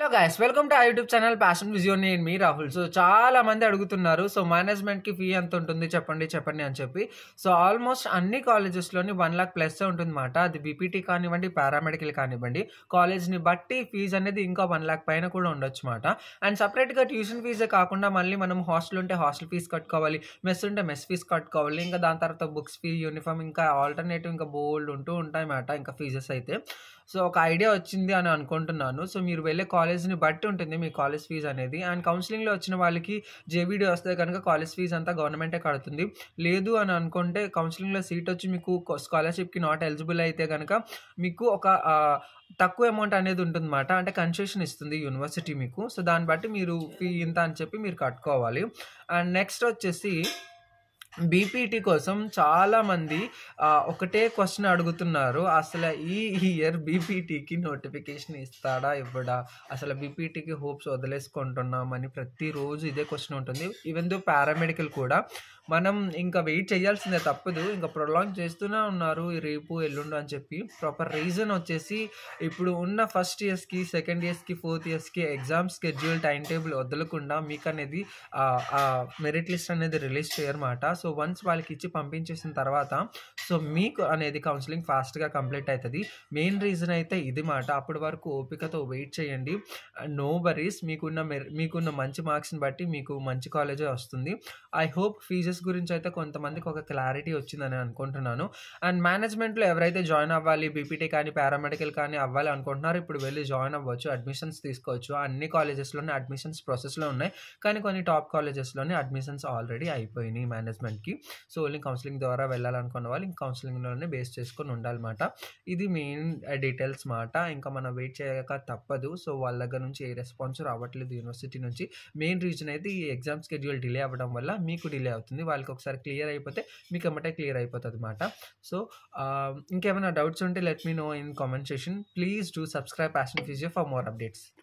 Hello guys, welcome to ఆ YouTube channel passion Visio. నేను మీ Rahul. So చాలా మంది అడుగుతున్నారు, సో మేనేజ్మెంట్కి ఫీ ఎంత ఉంటుంది చెప్పండి అని చెప్పి. సో ఆల్మోస్ట్ అన్ని కాలేజెస్లోని 1,00,000 ప్లస్ ఉంటుంది మాట. అది బీపీటీ కానివ్వండి, పారామెడికల్ కానివ్వండి, కాలేజ్ని బట్టి ఫీజు అనేది ఇంకా 1,00,000 పైన కూడా ఉండొచ్చు మాట. అండ్ సపరేట్గా ట్యూషన్ ఫీజే కాకుండా మళ్ళీ మనం హాస్టల్ ఉంటే హాస్టల్ ఫీజు కట్టుకోవాలి, మెస్ ఉంటే మెస్ ఫీజు కట్టుకోవాలి, ఇంకా దాని తర్వాత బుక్స్ ఫీ, యూనిఫామ్, ఇంకా ఆల్టర్నేటివ్ ఇంకా బోల్డ్ ఉంటూ ఉంటాయి మాట ఇంకా ఫీజెస్ అయితే. సో ఒక ఐడియా వచ్చింది అని అనుకుంటున్నాను. సో మీరు వెళ్ళే కాలేజ్ని బట్టి ఉంటుంది మీ కాలేజ్ ఫీజు అనేది. అండ్ కౌన్సిలింగ్లో వచ్చిన వాళ్ళకి జేబీడీ వస్తే కనుక కాలేజ్ ఫీజు అంతా గవర్నమెంటే కడుతుంది. లేదు అని అనుకుంటే కౌన్సిలింగ్లో సీట్ వచ్చి మీకు స్కాలర్షిప్కి నాట్ ఎలిజిబుల్ అయితే కనుక మీకు ఒక తక్కువ అమౌంట్ అనేది ఉంటుందన్నమాట. అంటే కన్సెషన్ ఇస్తుంది యూనివర్సిటీ మీకు. సో దాన్ని బట్టి మీరు ఫీ ఇంత అని చెప్పి మీరు కట్టుకోవాలి. అండ్ నెక్స్ట్ వచ్చేసి బీపీటీ కోసం చాలామంది ఒకటే క్వశ్చన్ అడుగుతున్నారు, అసలు ఈ ఇయర్ బీపీటీకి నోటిఫికేషన్ ఇస్తాడా ఇవ్వడా, అసలు బీపీటీకి హోప్స్ వదిలేసుకుంటున్నామని ప్రతిరోజు ఇదే క్వశ్చన్ ఉంటుంది. ఈవెన్ దో పారామెడికల్ కూడా మనం ఇంకా వెయిట్ చేయాల్సిందే, తప్పదు. ఇంకా ప్రొలాంగ్ చేస్తూనే ఉన్నారు రేపు ఎల్లుండు అని చెప్పి. ప్రాపర్ రీజన్ వచ్చేసి ఇప్పుడు ఉన్న ఫస్ట్ ఇయర్స్కి, సెకండ్ ఇయర్స్కి, ఫోర్త్ ఇయర్స్కి ఎగ్జామ్ స్కెడ్యూల్ టైం టేబుల్ వదలకుండా మీకు అనేది మెరిట్ లిస్ట్ అనేది రిలీజ్ చేయరన్నమాట. సో వన్స్ వాళ్ళకి ఇచ్చి పంపించేసిన తర్వాత సో మీకు అనేది కౌన్సిలింగ్ ఫాస్ట్గా కంప్లీట్ అవుతుంది. మెయిన్ రీజన్ అయితే ఇది మాట. అప్పటి వరకు ఓపికతో వెయిట్ చేయండి. నో వరీస్, మీకున్న మంచి మార్క్స్ని బట్టి మీకు మంచి కాలేజే వస్తుంది. ఐ హోప్ ఫీజెస్ గురించి అయితే కొంతమందికి ఒక క్లారిటీ వచ్చిందని అనుకుంటున్నాను. అండ్ మేనేజ్మెంట్లో ఎవరైతే జాయిన్ అవ్వాలి, బీపీటీ కానీ పారామెడికల్ కానీ అవ్వాలి అనుకుంటున్నారో ఇప్పుడు వెళ్ళి జాయిన్ అవ్వచ్చు, అడ్మిషన్స్ తీసుకోవచ్చు. అన్ని కాలేజెస్లోనే అడ్మిషన్స్ ప్రాసెస్లో ఉన్నాయి, కానీ కొన్ని టాప్ కాలేజెస్లోనే అడ్మిషన్స్ ఆల్రెడీ అయిపోయినాయి మేనేజ్మెంట్కి. సో ఓన్లీ కౌన్సిలింగ్ ద్వారా వెళ్ళాలనుకున్న వాళ్ళు ఇంకా కౌన్సిలింగ్లోనే బేస్ చేసుకొని ఉండాలన్నమాట. ఇది మెయిన్ డీటెయిల్స్ మాట. ఇంకా మనం వెయిట్ చేయక తప్పదు. సో వాళ్ళ దగ్గర నుంచి ఏ రెస్పాన్స్ రావట్లేదు యూనివర్సిటీ నుంచి. మెయిన్ రీజన్ అయితే ఈ ఎగ్జామ్ షెడ్యూల్ డిలే అవ్వడం వల్ల మీకు డిలే అవుతుంది. వాళ్ళకి ఒకసారి క్లియర్ అయిపోతే మీకు ఎమ్మటే క్లియర్ అయిపోతుంది అన్నమాట. సో ఇంకేమైనా డౌట్స్ ఉంటే let me know in comment section. Please do subscribe Passion Physio for more updates.